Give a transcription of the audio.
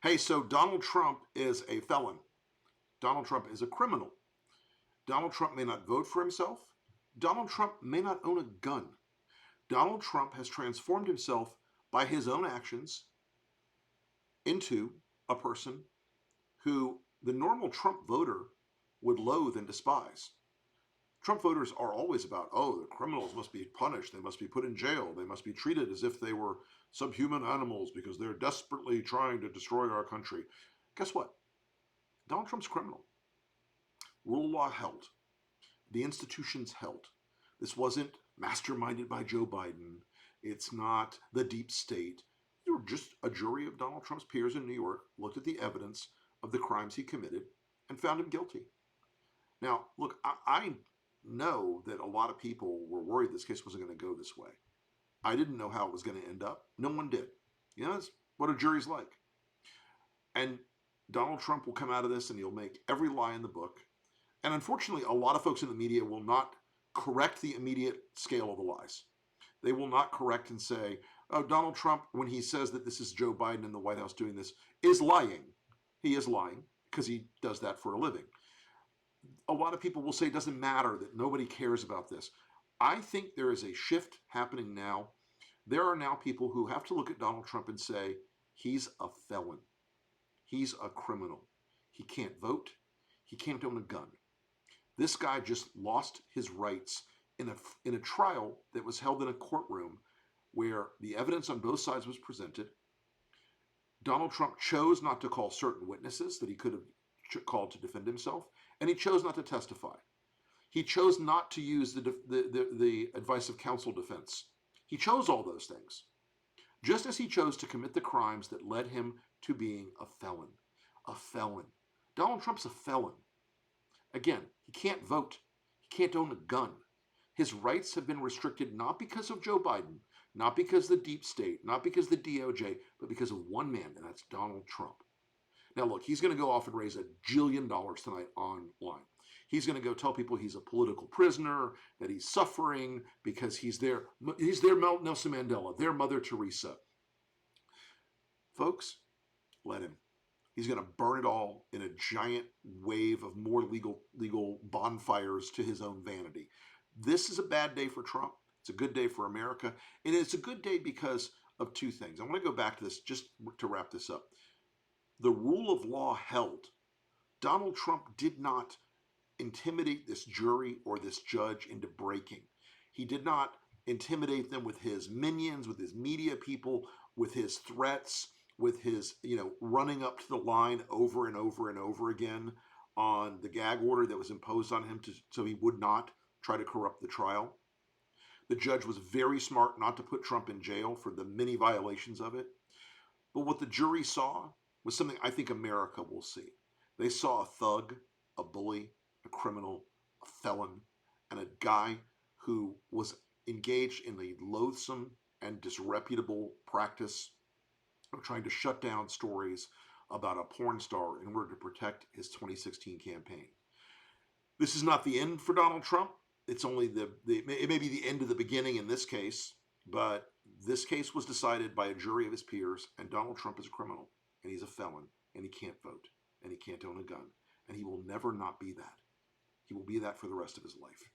Hey, so Donald Trump is a felon. Donald Trump is a criminal. Donald Trump may not vote for himself. Donald Trump may not own a gun. Donald Trump has transformed himself by his own actions into a person who the normal Trump voter would loathe and despise. Trump voters are always about, oh, the criminals must be punished. They must be put in jail. They must be treated as if they were subhuman animals because they're desperately trying to destroy our country. Guess what? Donald Trump's criminal. Rule of law held. The institutions held. This wasn't masterminded by Joe Biden. It's not the deep state. You were just a jury of Donald Trump's peers in New York looked at the evidence of the crimes he committed and found him guilty. Now, look, I know that a lot of people were worried this case wasn't going to go this way. I didn't know how it was going to end up. No one did. You know, that's what a jury's like. And Donald Trump will come out of this and he'll make every lie in the book. And unfortunately, a lot of folks in the media will not correct the immediate scale of the lies. They will not correct and say, oh, Donald Trump, when he says that this is Joe Biden in the White House doing this, is lying. He is lying because he does that for a living. A lot of people will say it doesn't matter, that nobody cares about this. I think there is a shift happening now. There are now people who have to look at Donald Trump and say, he's a felon. He's a criminal. He can't vote. He can't own a gun. This guy just lost his rights in a trial that was held in a courtroom where the evidence on both sides was presented. Donald Trump chose not to call certain witnesses that he could have called to defend himself, and he chose not to testify. He chose not to use the advice of counsel defense. He chose all those things, just as he chose to commit the crimes that led him to being a felon. A felon. Donald Trump's a felon. Again, he can't vote. He can't own a gun. His rights have been restricted not because of Joe Biden, not because of the deep state, not because of the DOJ, but because of one man, and that's Donald Trump. Now, look, he's going to go off and raise $1 jillion tonight online. He's going to go tell people he's a political prisoner, that he's suffering because he's their Nelson Mandela, their Mother Teresa. Folks, let him. He's going to burn it all in a giant wave of more legal bonfires to his own vanity. This is a bad day for Trump. It's a good day for America. And it's a good day because of two things. I want to go back to this just to wrap this up. The rule of law held. Donald Trump did not intimidate this jury or this judge into breaking. He did not intimidate them with his minions, with his media people, with his threats, with his, running up to the line over and over and over again on the gag order that was imposed on him so he would not try to corrupt the trial. The judge was very smart not to put Trump in jail for the many violations of it. But what the jury saw was something I think America will see. They saw a thug, a bully, a criminal, a felon, and a guy who was engaged in a loathsome and disreputable practice of trying to shut down stories about a porn star in order to protect his 2016 campaign. This is not the end for Donald Trump. It's only it may be the end of the beginning in this case, but this case was decided by a jury of his peers, and Donald Trump is a criminal, and he's a felon, and he can't vote, and he can't own a gun, and he will never not be that. He will be that for the rest of his life.